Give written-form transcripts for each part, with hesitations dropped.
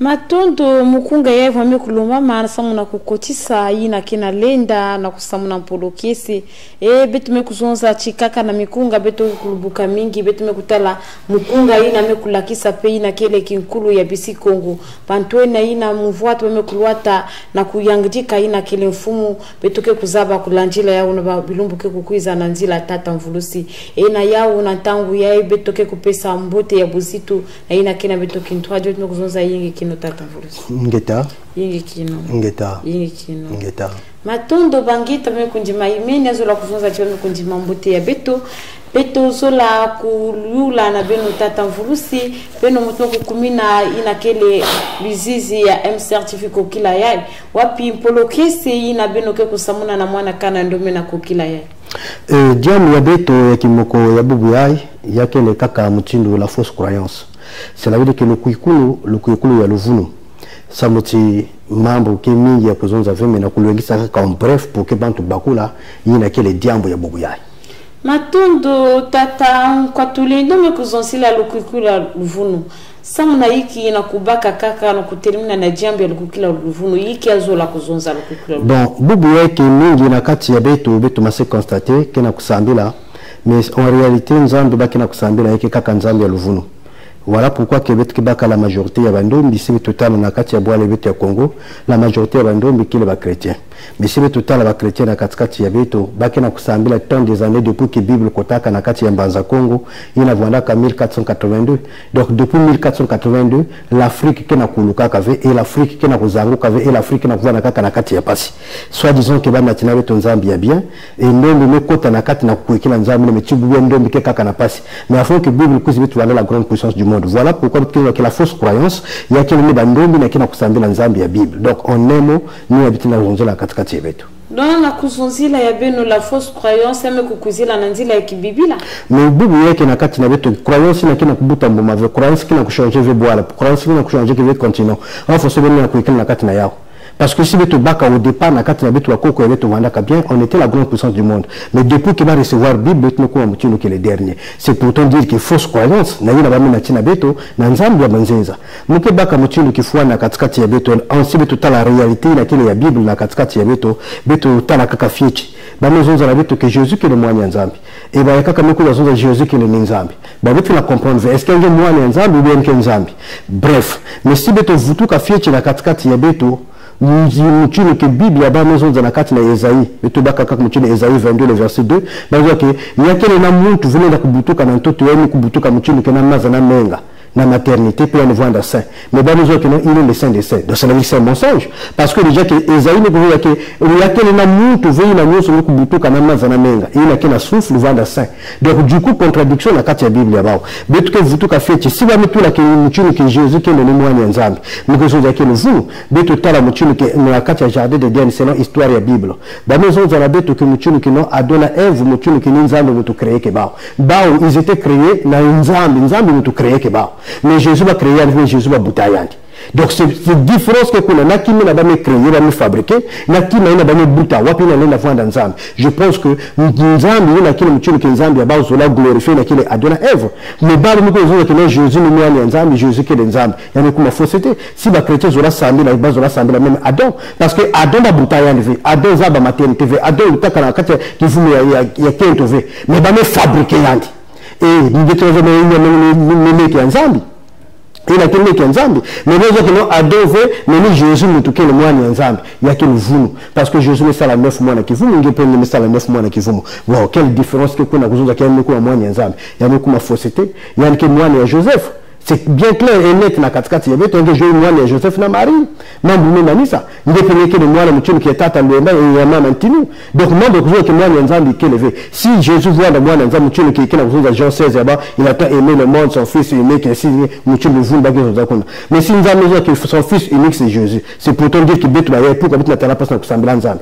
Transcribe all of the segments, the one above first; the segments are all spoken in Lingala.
Matondo mukunga yevu amekuluma maana samu na kukotisa ina kina lenda na kusamu na mpolokesi betu mekuzonza chikaka na mikunga betu kulubuka mingi betu mekutala mukunga ina mekulakisa pe ina kele kinkulu ya bisi Kongo pantwena ina mvuatu mekuluata na kuyangdika ina kele mfumu betu ke kuzaba kulanjila yao na bilumbu ke kukuiza na nzila tata mvulusi ina yao na tangu ya betu ke kupesa mbote ya buzitu na ina kina betu kintwajo betu mekuzonza yingi tata ngeta yingi kino ngeta matondo bangita mekunjima imeni azola kuzonza chiwe mekunjima mbote ya beto zola kulula na beno tata mvulusi beno mutu kukumina ina kele bizizi ya M certifico kila yai wapi mpolokesi ina beno ke kusamuna na mwana kana ndome na kokila yai diamu ya beto ya kimoko ya bubu yai yake le kaka mutindo la fausse croyance. C'est la vie que le kuikulu ya luvunu samuti mambo ke mingi ya kuzonza veme na kuluengisa kaka bref pour que bantu bakula yina kele diambo ya bubu yai matondo tata kwa tulendo mekuzonsila lukuikulu ya luvunu samuna hiki na kubaka kaka na kuterimina na jambo ya lukuikulu ya luvunu hiki azola kuzonza lukuikulu ya luvunu bon bubu yai ke mingi na kati ya beto mase constater ke na kusambila mais en réalité nzambe baki na kusambila yake kaka nzambe ya luvunu. Voilà pourquoi Québec Kibaka la majorité ya bandombi si total na kati ya boile beto ya Congo la majorité ya bandombi qui les chrétiens mais si total ba chrétien na kati ya beto baki na kusambila tant des années depuis que Bible kotaka na kati ya mbanza Congo ina vanda ka 1482 donc depuis 1482 l'Afrique qui na kuluka kave et l'Afrique qui na kuzangu kave et l'Afrique na kuvana kaka na kati ya pasi soit disons que bana tina beto nzambi ya bien et ndombi mekota na kati na kuikila nzambi na tibu ndombi ke kaka na pasi mais afin que Bible kuzi beto wana la grande puissance du monde. Voilà pourquoi que la fausse croyance il y a quelqu'un bandombi na kina kusambila nzambi ya Bible donc on aime ni habiti na zonzo la katikati ya beto donc na kuzonzila ya beno la fausse croyance ame kukuzila na nzila ya kibibila mais bibu yake na kati na beto croyance na kina kubuta mboma ve croyance kina kuchanger ve boala croyance kina kuchanger ke ve continent on faut se venir na kuikila na kati na yao. Parce que si beto baka au départ na kati na beto wakoko et beto wandaka bien on était la grande puissance du monde mais depuis qu'il va recevoir Bible beto ko mutino que les derniers c'est pourtant dire que fausse croyance na yina bamina tina beto na nzambi ya banzenza muke baka mutino kifua na katikati ya beto on si beto ta la réalité na kile ya Bible na katikati ya beto ta la kaka fiechi bamezonza la beto que Jésus que le moine nzambi et ba kaka meko bazonza Jésus que le nzambi ba beto la comprendre est-ce qu'il y a moine nzambi ou bien que nzambi bref mais si beto vutuka fiechi na katikati ya beto mutino que Bible ya ba maison za nakati na Esaïe beto baka kaka mutino Esaïe 22 le verset 2 bazo ke yakele na muntu vile na kubutuka na ntoto yenu kubutuka mutino ke na maza na menga na maternité pour une voix de saint mais ba maison que non il est le saint des saints donc ça veut dire c'est un mensonge parce que déjà que Esaïe ne pouvait que yakele na muntu vile na nyoso kubutuka na maza na menga il a que na souffle voix de saint donc du coup contradiction na kati ya Bible ya bao beto ke vutuka fete si ba mutula ke mutino que Jésus ke le moine nzambi mais que que le vous beto tala mutino que na kati ya jardin de Dieu selon histoire ya Bible ba maison za la beto que mutino que non adona Ève mutino que nzambi mutu créé que bao ils étaient créés na nzambi mutu créé que bao mais Jésus va créer avec Jésus va boutayandi donc c'est différence que kuna nakimi na ba me créer ba me fabriquer nakimi na ba me buta wapi na nenda vanda nzambi je pense que nzambi na kile mutino que nzambi ba zola glorifier na kile adona Ève mais ba le mko zola que non Jésus ni mwana nzambi Jésus que nzambi yani kuma fausseté si ba chrétien zola sambi na ba zola sambi la même Adam parce que Adam ba boutayandi ve Adam za ba maternité ve Adam utaka na kati kifumu ya kento ve mais ba me fabriquer yandi et ndetozo me nzambi il a tenu qu'un zambi mais les autres non adové mais ni Jésus nous tout le mois ni zambi il y a que le vous parce que Jésus met ça la 9 mois qui vous n'ingé pas mettre ça la 9 mois qui vous wow quelle différence que qu'on a besoin qu'il y a un mois ni zambi il y a beaucoup de fausseté il y a que moi ni Joseph c'est bien clair et net na katikati ya beto nge joyi mwana ya Joseph na Marie mambo mena nisa ndepeleke le mwana mutino ki tata lwemba ya mama ntinu donc mambo kuzo ke mwana nzambi kelevé si Jésus voit le mwana nzambi mutino ki kena kuzo Jean 16 yaba il a tant aimé le monde son fils unique et si mutino vumba ke zo zakona mais si nzambi zo que son fils unique c'est Jésus c'est pourtant dire que beto ba pour kabit na tala passe na kusambila nzambi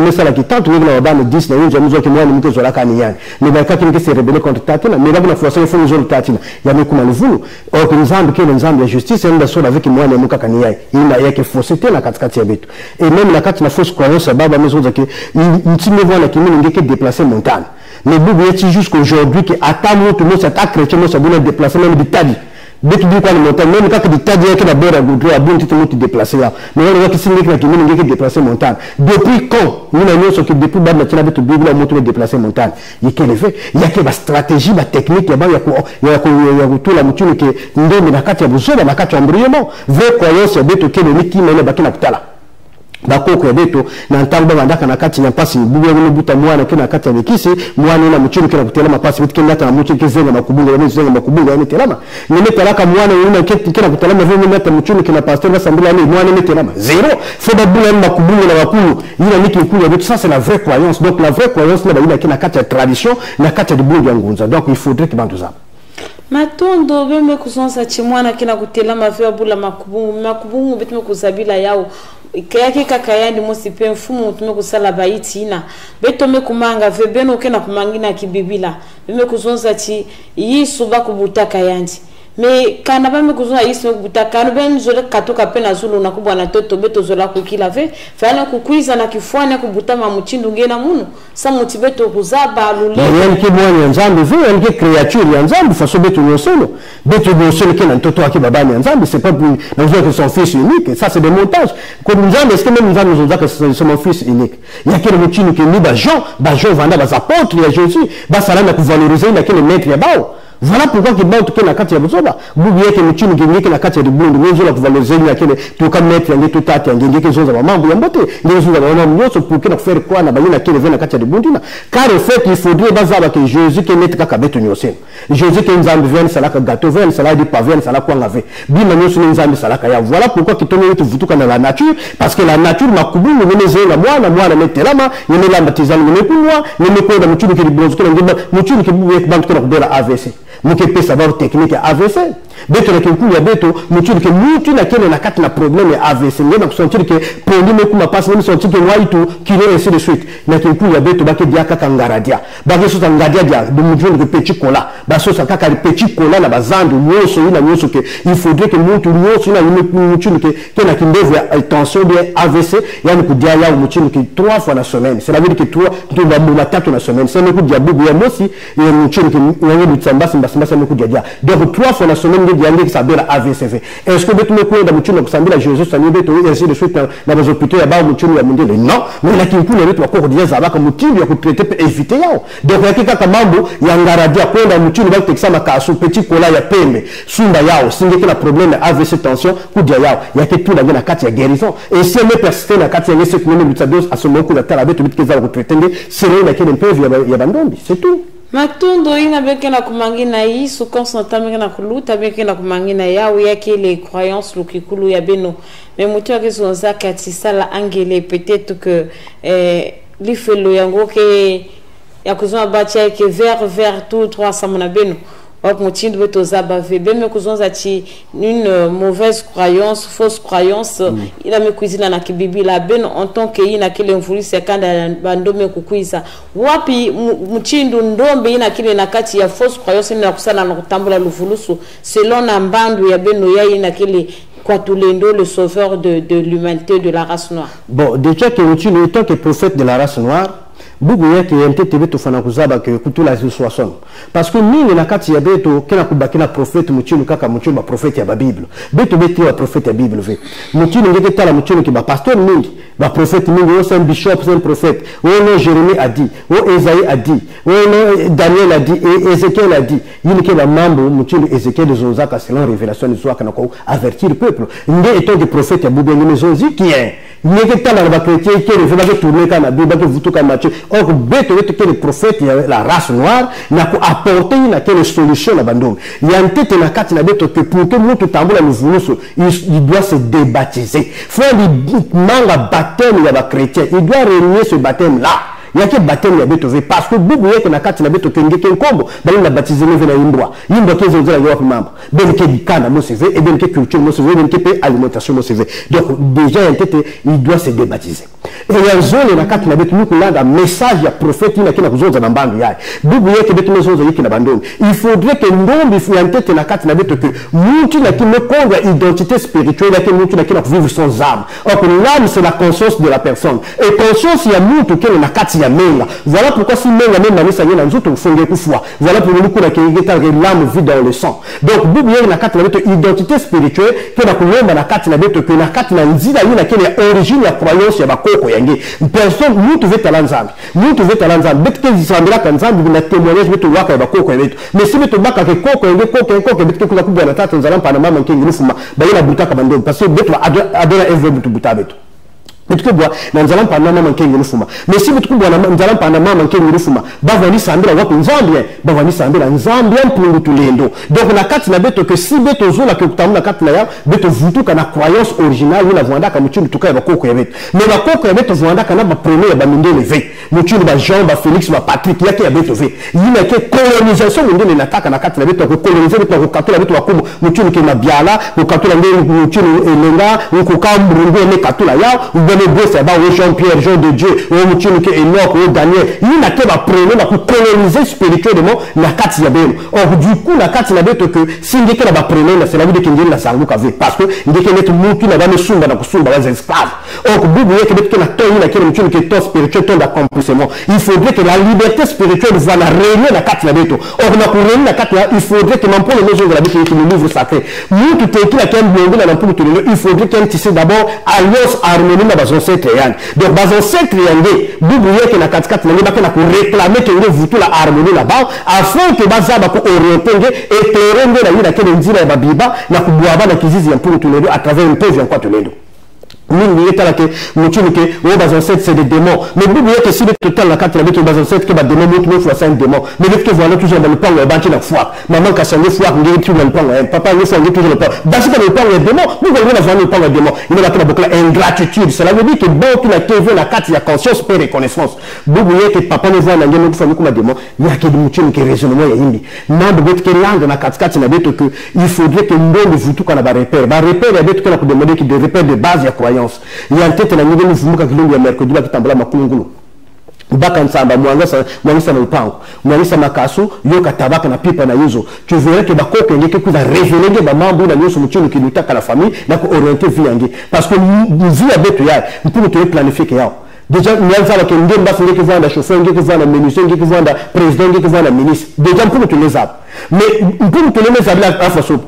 mesa la ki tante ngela wabana 10 na yinja muzo ke mwana mke zo la kaniyani mais ba ka ke se rebeller contre tatina mais ba na forcer il faut nous tatina ya me kuma luvulu or que nzambi ke nzambi ya justice nda sola avec moi ne muka kaniyai ina yake fausseté na katikati ya betu et même la kati na fausse croyance baba maison zake ntime voilà qui nous ngeke déplacer montagne mais bobu yeti jusqu'aujourd'hui que attend tout le monde s'attaque chrétien moi ça doit déplacer même bitadi betu bi kwa ni montagne même kaka de tadi yake na bora goudron a bon tito muti déplacer là mais on voit que c'est que qui ngeke déplacer montagne depuis quand nous na nyoso que depuis ba na tina betu bi la moto déplacer montagne yake le fait yake ba stratégie ba technique ya ba ya ko to la mutune ke ndemi na kati ya buzoba na kati ya embryonnement vrai croyance betu ke le ki mele bakina kutala bakoko beto na ntango bandaka na kati na pasi bubu ngo buta mwana kina kati ya mikisi mwana na muchuru kina kutela mapasi bitu kina na muchuru kizenga makubunga na zenga makubunga ni telama nime telaka mwana yuna kina kutela mavyo mata muchuru kina pasteur na sambula ni mwana ni telama zéro c'est ba bula makubunga na wakulu ina niki kulu betu ça c'est la vraie croyance donc la vraie croyance na ba kina kati ya tradition na kati ya bungu ya ngunza donc il faudrait que bantu za matondo beme kuzonza chimwana kina kutela mavyo bula makubungu betu kuzabila yao kayake kakayandi mosipe mfumu tume kusala baitina beto me kumanga vebeno kena kumangina kibibila beme kuzonza chi yisu bakubutaka yandi me kana bame kuzonza yisu bakubutaka no ben zole katoka pena zulu na kubwa na toto beto zola kukila ve fana kukuiza na kifuana kubutama muchindu ngena munu sa mutibeto kuzaba lule yani ki mwana nzambe ve yani ki créature ya nzambe faso beto nyosolo kena toto aki babani nzambe c'est pas pour nous que son fils unique ça c'est des montages comme nzambe est-ce que même nzambe nous dit que c'est mon fils unique il y a quel mochino que ni ba Jean vanda ba apôtres ya Jésus ba salama ku valoriser na quel maître ya bao. Voilà pourquoi il y a tout na kati ya buzoba bubu yake mchini ngenge na kati ya bundu nzo la kuvaloriser ya kile to ka mettre yange to tata ngenge ke zoza mambo ya mbote nzo za wana mnyoso pour que na faire quoi na bayina kile vena kati ya bundu na car au fait il faudrait bazaba que Jésus que mettre kaka beto nyose Jésus que nzambe vene salaka gâteau vene salade pavé salaka kwa ngave bima nyoso nzambe salaka ya voilà pourquoi kitone yetu vutuka na la nature parce que la nature makubungu neze na mwana metelama yene la batizana yene kunwa yene ko da mchini ke bonzo ke ngeba mchini ke bubu yake bantu na AVC muke pesa ba technique AVC beto na kinku ya beto mutu ke mutu na kene na kati na problème ya AVC ngena kusentir ke problème kuma passe même sentir ke waitu kile ainsi de suite na kinku ya beto ba ke dia kaka ngaradia ba ke so ngadia dia de mutu ke petit cola ba so kaka petit cola na bazandu nyoso ina nyoso ke il faudrait que mutu nyoso ina mutu ke na kindevu ya tension bien AVC yani kudia ya mutu ke 3 fois la semaine c'est la dire que 3 to ba bula 4 la semaine c'est mutu dia bubu ya mosi et mutu ke ngani bitsamba simba mutu dia donc 3 fois la semaine diandé ça bela AVCV est-ce que betu meko da mutu na kusambila Jésus ça betu ainsi de suite na les hôpitaux ya ba mutu ya mundele non mais la kinpu na betu wa ko dia zabaka mutu ya kutraiter éviter yao donc yakika kama mambo ya ngaradia kwenda mutu ba tekisa makasu petit cola ya pembe sumba yao singe kila problème AVC tension kudia yao yake tu na kati ya guérison et si me persiste na kati ya ngese kunene mutados asomoko la tala betu bitkeza ko traiter c'est là qu'il peut ya bandombi c'est tout. Matondo ina beke na kumangina yisu constant beke na kuluta beke na kumangina yawe yake les croyances lukikulu ya beno mais mutu yake zonza kati sala angele peut-être que lifelo yango ke ya kuzoma bacha yake vers tout 300 mona beno ok mutindu beto zabave beme kuzonza chi une mauvaise croyance fausse croyance ila mekuizila na kibibila beno en tant que ina kile mfulisi kanda bandome kukuiza wapi muchindu ndombe ina kile na kati ya fausse croyance ina kusana na kutambula lufulusu selon na mbandu ya beno ya ina kile kwa tulendo le sauveur de l'humanité de la race noire. Bon déjà que muchindu étant que prophète de la race noire bugu yake yentete beto fana kuzaba ke kutula ziswason parce que mingi na kati ya beto kena kubakina prophète muchinu kaka muchinu ba prophète ya ba bible beto beto ya prophète ya bible ve muchinu ngeke tala muchinu ki ba pasteur mingi ba prophète mingi o c'est un bishop c'est un prophète o no Jérémie a dit o Esaïe a dit o no Daniel a dit et Ézéchiel a dit yini ke ba mambo muchinu Ézéchiel de zozaka selon révélation de Zoaka na ko avertir le peuple nde étant que prophète ya bubu ngene zozi qui est ngeke tala ba chrétien qui refait ba tourner kana bible ba vutuka match. Or, beto que les prophètes, la race noire, n'a pas apporté une solution à Bandung. Il y a un tête na kati na beto que pour que nous tout tamboula nous voulons, il doit se débaptiser. Faut dire manga baptême il y a chrétien, il doit renier ce baptême là. Il y a que baptême ya beto parce que bubu yeke na kati na beto kenge kenkombo bali na baptiser ne vena imbwa ke zo la yo mamba ben ke dikana mo CV et ben ke culture mo CV ben ke alimentation mo CV donc déjà en tête il doit se débaptiser et ya zone na kati na beto nous kulanda message ya prophète na kina kuzoza na mbandu yaye bubu yeke beto mo zoza yeke na bandoni il faudrait que ndombi fu en tête na kati na beto que mutu na kime konga identité spirituelle ya ke mutu na kina vivre sans âme or l'âme c'est la conscience de la personne et conscience ya mutu ke na kati ya menga. Voilà pourquoi si menga même manisa ngena nzoto fonge kufwa. Voilà pour nous kuna kengeta l'âme vit dans le sang. Donc bible na kati na beto identité spirituelle que na kulomba na kati na beto que na kati na nzila yina kele origine ya croyance ya bakoko yange. Personne nous te veut talanzambi. Nous te veut talanzambi. Bet que zambira kanzambi na témoignage beto waka ya bakoko ya beto. Mais si beto baka ke koko yange koko bet que kula kubwa na tata nzala pa na mama nkengi nufuma ba yina butaka bando parce que beto adona evre beto buta beto. Mais si tu vois bavani sambira wapi nzambia bavani sambira nzambia pour tout lendo donc na kati na beto que si beto zola que kutamu na kati na ya beto vutuka na croyance originale la voanda ka muchini tuka ba koko ya beto mais ba koko ya beto voanda kana ba premier ba mindele ve muchini ba Jean ba Félix ba Patrick yake ya beto ve yina ke colonisation mindele nataka na kati na beto ko coloniser beto ko katula beto wakumu muchini ke mabiala ko katula ngeni muchini elenga ko kambrungu ne katula ya le beau c'est Jean-Pierre, Jean de Dieu, Enoch, Daniel, il n'a qu'à prendre pour coloniser spirituellement la carte yabeno. Or du coup la carte yabeno que si il y a la prendre c'est la vie de Kindle la sangu kave parce que il y a que mutu na bame sumba na kusumba les esclaves. Or bible yake que la toy na kele mutu que ton spirituel ton d'accomplissement. Il faudrait que la liberté spirituelle soit la réunion la carte yabeno. Or na pour réunir la carte il faudrait que n'importe les mesures de la vie qui le livre sacré. Mutu te qui la kembe blonde la pour tout il faudrait qu'un tissé d'abord alliance harmonie na bazon donc dans ce triangle bible que na katikati na ngeba na réclamer que nous vutu la harmonie là-bas afin que bazaba ko orienter et éclairer na yina que nzira ya babiba na kubwaba na kizizi ya pour tout le à travers une pause ya kwa tout le Mini est là que muchini que au bazan c'est des démons mais bible que si le total la carte la beto bazan que ba démon mutu fois c'est un démon mais le que voilà toujours dans le pan le banquier la foi maman ka ça le foi ngi tu dans le pan papa le foi ngi toujours le pan parce que le pan le démon nous voulons la voir le pan le démon il va beaucoup la ingratitude cela veut dire que bon tu la TV la carte il y a conscience et reconnaissance bible que papa ne voit na ngeno tu famille comme démon il y a que muchini que raisonnement ya yimbi na de beto que langue na carte na beto que il faudrait que ndongo vutu kana ba repère ya beto que la ko demander qui de repère de base ya croyance. Il y a un tête la nouvelle mouvement qui est mercredi là qui tambala makungulu baka nsamba mwangisa na upango mwangisa makasu yoka tabaka na pipa na yuzo tu verrais que bakoko ngeke kuza révéler ba mambo na yuzo muchino qui lutaka la famille na ko orienter vie yangi parce que vie ya beto ya pour te planifier que yao déjà nous avons que nous devons faire que vendre chauffeur que vendre menuisier que vendre président que vendre ministre déjà pour tous les arbres mais pour tous les arbres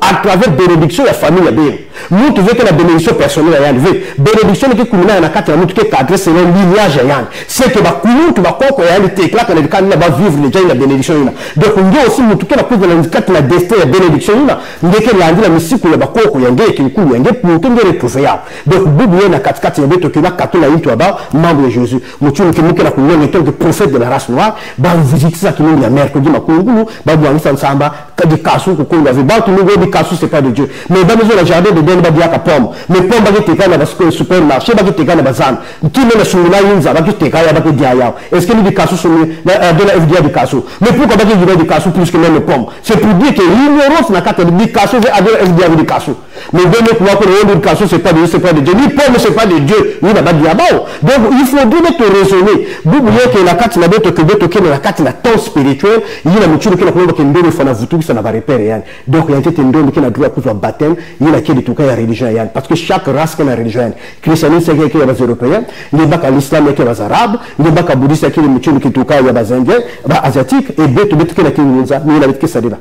à travers bénédiction la famille ya bien nous tu veux que la bénédiction personnelle ya enlevé bénédiction que kumina na kati na mutu que cadre c'est un lignage ya c'est que ba kunu tu ba koko ya le tekla quand le candidat va vivre déjà la bénédiction là donc on dit aussi mutu que la cause de la kati la destin la bénédiction là ngeke landi la misiku ya ba koko ya ngeke kulu ya ngeke pour que retrouver ya donc bible na kati ya beto que la katula into aba membre Jésus mutu que mukela ko en tant que prophète de la race noire ba visiter ça qui nous ya mercredi makungulu ba bwangisa nsamba kadi kasu ko ko avait ba tout le monde kasu c'est pas de Dieu mais dans le jardin de Ben ba dia ka pomme mais pomme ba te kana parce que supermarché ba te kana bazan qui ne sumula yinza ba te kaya ba dia ya est-ce que nous kasu sumi de la FDA de kasu mais pourquoi ba dire de kasu plus que même le pomme c'est pour dire que l'ignorance na kata de kasu veut avoir FDA de kasu mais de nous quoi que le kasu c'est pas de Dieu ni pomme c'est pas de Dieu ni ba dia ba donc il faut bien te raisonner boublier que la carte na beto que la carte na temps spirituel il y a mutu que la ko que ndolo fana vutu ça na ba repère yani donc il y a été ndolo qui na droit pour baptême il y a qui de tout cas religion yani parce que chaque race qui a religion christianisme c'est que les européens les baka l'islam qui les arabes les baka bouddhistes qui les mutu qui tout cas il y a les indiens ba asiatiques et beto que la qui nous a mais la que ça débat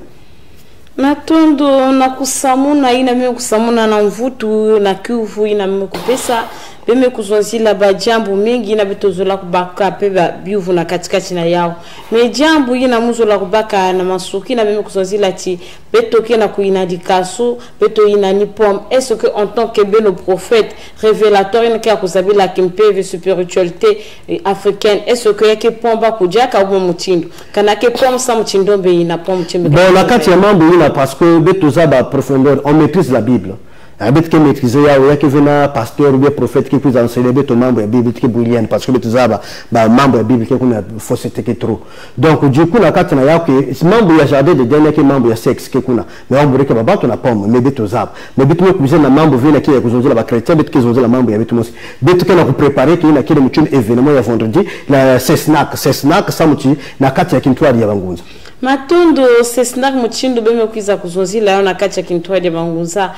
Matondo na kusamuna ina mimi kusamuna na mvutu na kiuvu ina mimi kupesa beme kuzonzila ba jambo mingi ina betozola kubaka peba biuvu na katikati na yao me jambo ina muzola kubaka na masuki na beme kuzonzila ti beto na kuinadikaso beto ina ni pomme est-ce que en tant que beno prophète révélateur ina kia kuzabila kimpeve spiritualité africaine est-ce que yake pomba kujaka ou mutindo kana ke pomme sa mutindo be ina pomme mutindo bon la kati ya mambo ina parce que betoza ba profondeur on maîtrise la Bible abet ke maîtriser ya ke vena pasteur ou bien prophète qui peut enseigner beto mambo ya Bible qui boulienne parce que betoza ba mambo ya Bible qui kuna fausseté que trop donc du coup la kati na ya ke mambo ya jardin de dernier que mambo ya sexe que kuna mais on bureke baba to na pomme mais betoza mais beto mo kuiser na mambo vena ki ya kuzonzola ba chrétien beto kuzonzola mambo ya beto mo beto kana ku préparer ki na kile mutune événement ya vendredi la c'est snack ça muti na kati ya kintwari ya bangunza Matondo sesnak muchindu beme kwiza kuzonzila yona kacha kintwaje bangunza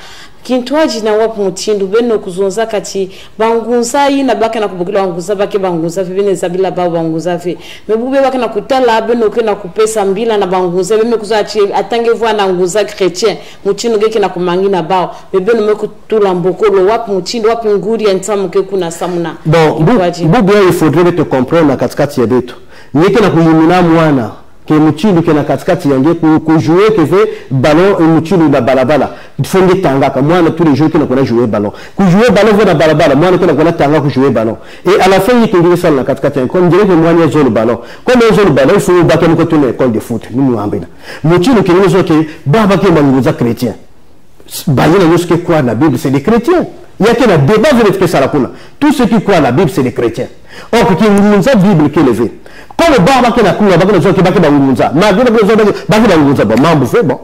kintwaji na wapu muchindu beno kuzonza kati bangunza ina baka na kubukila bangunza bake bangunza vibine zabila baba bangunza vi mebube baka na kutala beno ke na kupesa mbila na bangunza beme kuzachi atange vwa na nguza chrétien muchindu geke na kumangina bao bebeno mekutula mbokolo wapu muchindu wapu nguri ya ntamu ke kuna samuna bon bubu il faudrait te comprendre katikati ya betu nyeke na kuyimina mwana que muchindu ke na katikati yange ku jouer que fait ballon et muchindu na balabala fonde tanga ka mwana tous les jours que na kona jouer ballon ku jouer ballon na balabala mwana ke na kona tanga ku jouer ballon et à la fin il ngiri sala na katikati comme dirait que mwana joue le ballon comme il joue le ballon il faut battre ko tourner école de foot nous ambena muchindu ke nous que baba ke banguza chrétien bayina nous que quoi la Bible c'est des chrétiens il y a que la débat avec que ça la kuna tous ceux qui croient à la Bible c'est des chrétiens or que nous la Bible qui levé comme le baba qui na kuna baka na zoki baka bangunza ma baka na zoki baka bangunza bon mambo fait bon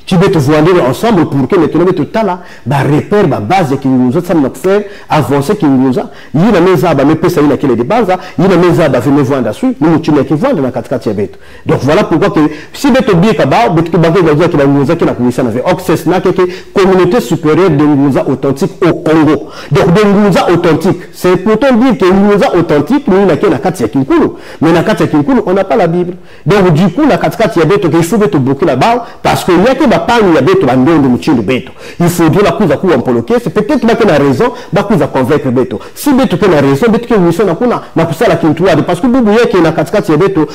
tu veux te voir ensemble pour que maintenant tout là ba repère ba base qui nous a ça nous faire avancer qui nous a il na meza ba me pesa ina kile de base il na meza ba venir vendre dessus nous tu qui vendre na katikati ya betu donc voilà pourquoi que si betu bien kaba betu baka ba qui nous a qui na kuisa na access na que communauté supérieure de nous authentique au Congo donc de nous authentique c'est pourtant dire que nous authentique nous na qui na katikati ya Kinkulu mais na katikati ya Kinkulu on n'a pas la Bible donc du coup na katikati ya betu qu'il faut betu bloquer là-bas parce que que ba pani ya beto bandondo muchindu beto il faudrait la kuza kuwa mpoloke c'est peut-être ba kana raison ba kuza convaincre beto si beto kana raison beto ke mission na kuna na kusala kintu wadi parce que bubu yake na katikati ya beto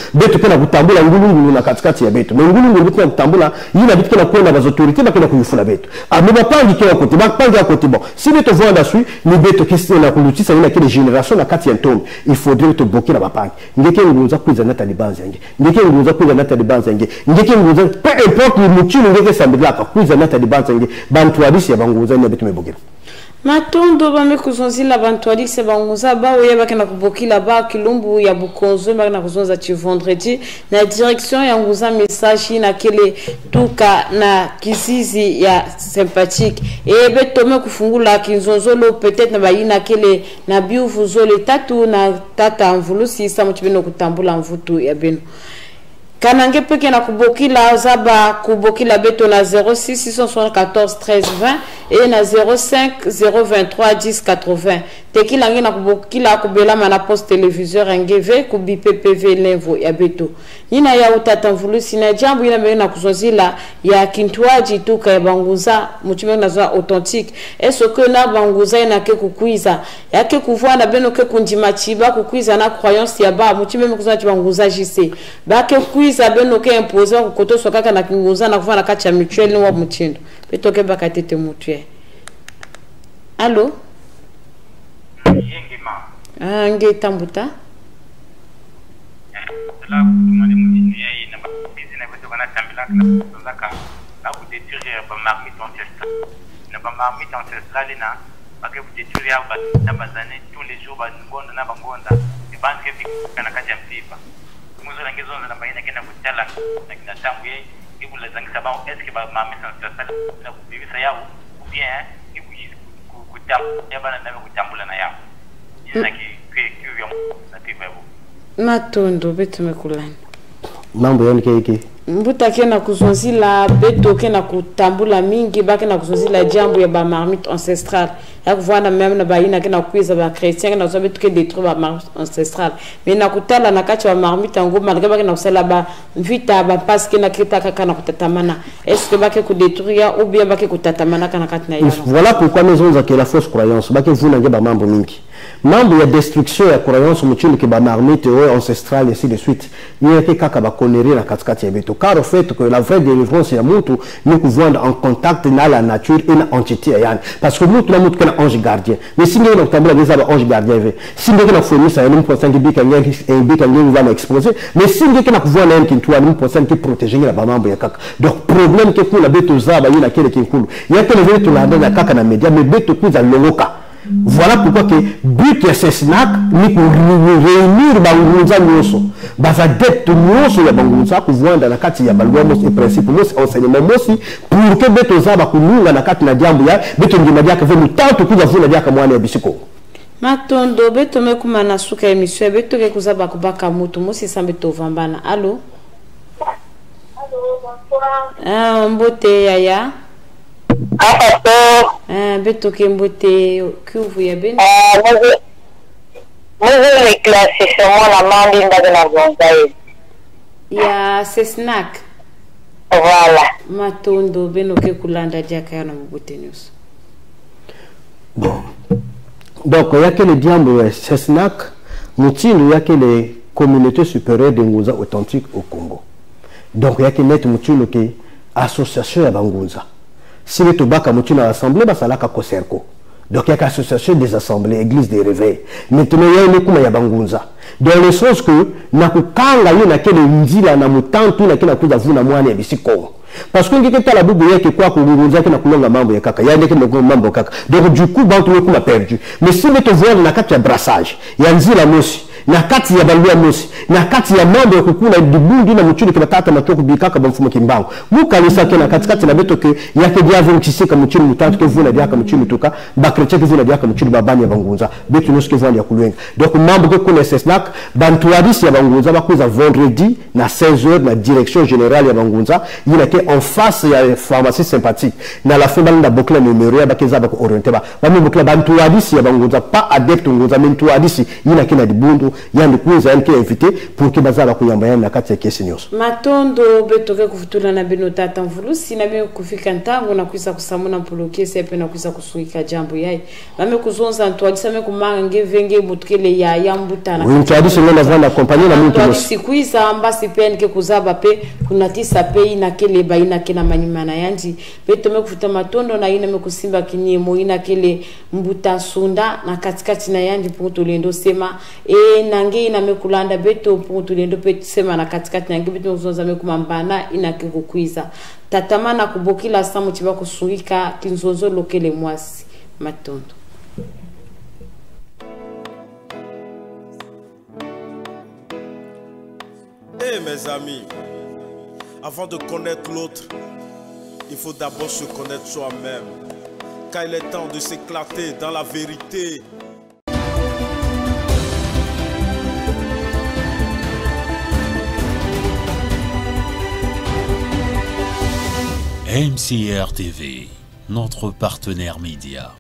kana kutambula ngulungu na katikati ya beto ngulungu beto na kutambula yina beto kana kwenda baz autorité ba kana kuyufuna beto amiba pangi kwa kote ba pangi ya kote bon si beto voanda sui ni beto question na kulutisa ina kile génération na kati ya ntombe il faudrait te bloquer la ba pangi ngeke nguza kuza na taliban zange ngeke nguza kuza na taliban zange ngeke nguza peu importe le muchindu ngeke sambila ka kuza na taliban zange bantu abisi ya banguza ni betu mebogera matondo bame kuzonzila bantu alise banguza ba oye bakena kubokila ba kilumbu ya bukonzo bakena kuzonza chi vendredi na direction ya nguza message na kele tuka na kizizi ya sympathique et betome kufungula kinzonzolo peut-être na bayina kele na biuvu zole tatu na tata mvulusi sa mchibeno kutambula mvutu ya beno kanange peke na kubokila zaba kubokila beto na 06 674 13 20 et na 05 023 10 80 tekila nge na kubokila kubela mana poste téléviseur ngv kubi ppv levo ya beto nina ya utata mvulusi na jambo ina mbele na kuzozila ya kintwaji tuka ya banguza muchime na za authentique est-ce que na banguza ina ke kukuiza yake kuvua na beno ke kunjima chiba kukuiza na croyance ya ba muchime mkuza banguza jise ba ke kuiza beno ke imposer ko koto sokaka na kinguza na kuvana kacha mutuel wa mutindo beto ke bakatete mutuel allo nge tambuta la kumane mutini yayi na bizina beto kana tambila na zaka na ku détruire ba marmite ancestral na ba marmite ancestral na ba ke détruire ba na bazane tous les jours ba ngonda na bangonda e banke kana kaja mpipa muzo na ngezo na bayina kena kutala na kina tangu yayi ibula zangisa ba est-ce que ba marmite ancestral na kubibisa yao ou bien matondo betu mekulani mambo yoni keke mbuta kena kuzonzila beto kena kutambula mingi ba kena kuzonzila jambo ya ba marmite ancestral ya kuvana même na bayina kena kuiza ba chrétien kena zo betu ke détruire ba marmite ancestral mais na kutala na kacha ba marmite ngoma malgré ba kena kusala ba vita ba parce que na kita kaka na kutatamana est-ce que ba ke ku détruire ou bien ba ke kutatamana kana katina yana voilà pourquoi maison za que la fausse croyance ba ke vuna nge ba mambo mingi mambo ya destruction ya croyance muchini ke ba marmite ancestral et ainsi de suite yeke kaka ba connerie na katikati ya beto car au fait que la vraie délivrance ya mutu ni kuvanda en contact na la nature et na entité yani parce que mutu na mutu kana ange gardien mais si ngene tabula ngeza ba ange gardien ve si ngene na fomisa ya n'importe qui bika ngene va m'exposer mais si ngene na kuvanda en kintu ni n'importe qui protéger la ba mambo ya kaka donc problème ke kula beto zaba yina kele kinkulu yake le beto la ndana kaka na media mais beto kuza longoka. Voilà pourquoi que but assassinat ni pour réunir bangunza nyoso baza dette nyoso ya bangunza kuvanda na kati ya balwa mosi principe mosi enseignement mosi pour que beto zaba kununga na kati na jambo ya beto ngima yake venu tatu kuja vuna yake mwana ya bisiko matondo beto mekuma na suka emission beto ke kuzaba kubaka mutu mosi sambe to vambana allo Ah, mbote yaya. Ah, pasteur. Ah, beto ke mbote kuvu ya ben. Moi, l'éclaircissement, la main de la gonzaïe. Ya sesnak. Voilà. Matondo beno ke kulanda jaka ya na mbote news. Bon. Donc, il y a que les diambles Sesnak, Moutine, il y a que les communautés supérieures de Ngunza authentiques au Congo. Donc, il y a que net Moutine qui est association à Bangunza. Si le Tobaka Moutine à l'assemblée, ça l'a qu'à Koserko. Donc, il y a qu'association des assemblées, église des réveils. Maintenant, il y a une écoute à Bangunza. Dans le sens que, Nakukanga, il y a que les Nzila, Namutantu, il y a que la Kuza Vuna Moine et Bissiko. Parce que la boubou y'a que quoi que vous avez na kulonga mambo ya kaka y'a ndeke ngo mambo kaka donc du coup bantu weku ma perdu mais si vous te voir na kati ya brassage ya nzila mosi na kati ya balua mosi na kati ya mambo ya kukula dibundu na mchuni kwa tata matoko bikaka bamfumo kimbango mukalisa ke na kati na beto ke ya ke dia vum kisika mchuni mutantu ke vuna dia ka mchuni tuka ba chrétien ke vuna dia ka mchuni babani ya bangunza beto noske vandi ya kulwenga donc mambo ke kuna sesnak bantu hadisi ya bangunza bakuza vendredi na 16h na direction générale ya bangunza yina ke en face ya pharmacie sympathique na la fin banda bokla numéro ya bakeza ba orienté ba mi bokla bantu hadisi ya bangunza pas adepte ngunza mais tu hadisi yina ke na dibundu yandi kuza yanke invité pour que bazala kuyamba yana kati ya kesi nyos matondo betoke kufutula na bino tata mvulusi na bino kufika ntango na kuisa kusamuna mpolokese pe na kuisa kusuika jambo yai bame kuzonza ntwadisa me kumanga venge mutkele ya yambutana oui ntwadisa ngona vanda accompagner na mtu nyos sikuiza ambasi pen ke kuzaba pe kunatisa pe ina kele baina kena manyimana yanji betome kufuta matondo na ina me kusimba kinyemo ina kele mbuta sunda na katikati na yanji poto lendo sema nange ina mekulanda beto poto lendo pe sema na katikati nange beto kuzonza me kumambana ina kikukuiza tatamana kubokila samu chiba kusuika kinzonzo lokele mwasi matondo. Eh mes amis, avant de connaître l'autre, il faut d'abord se connaître soi-même. Car il est temps de s'éclater dans la vérité. MCR TV, notre partenaire média.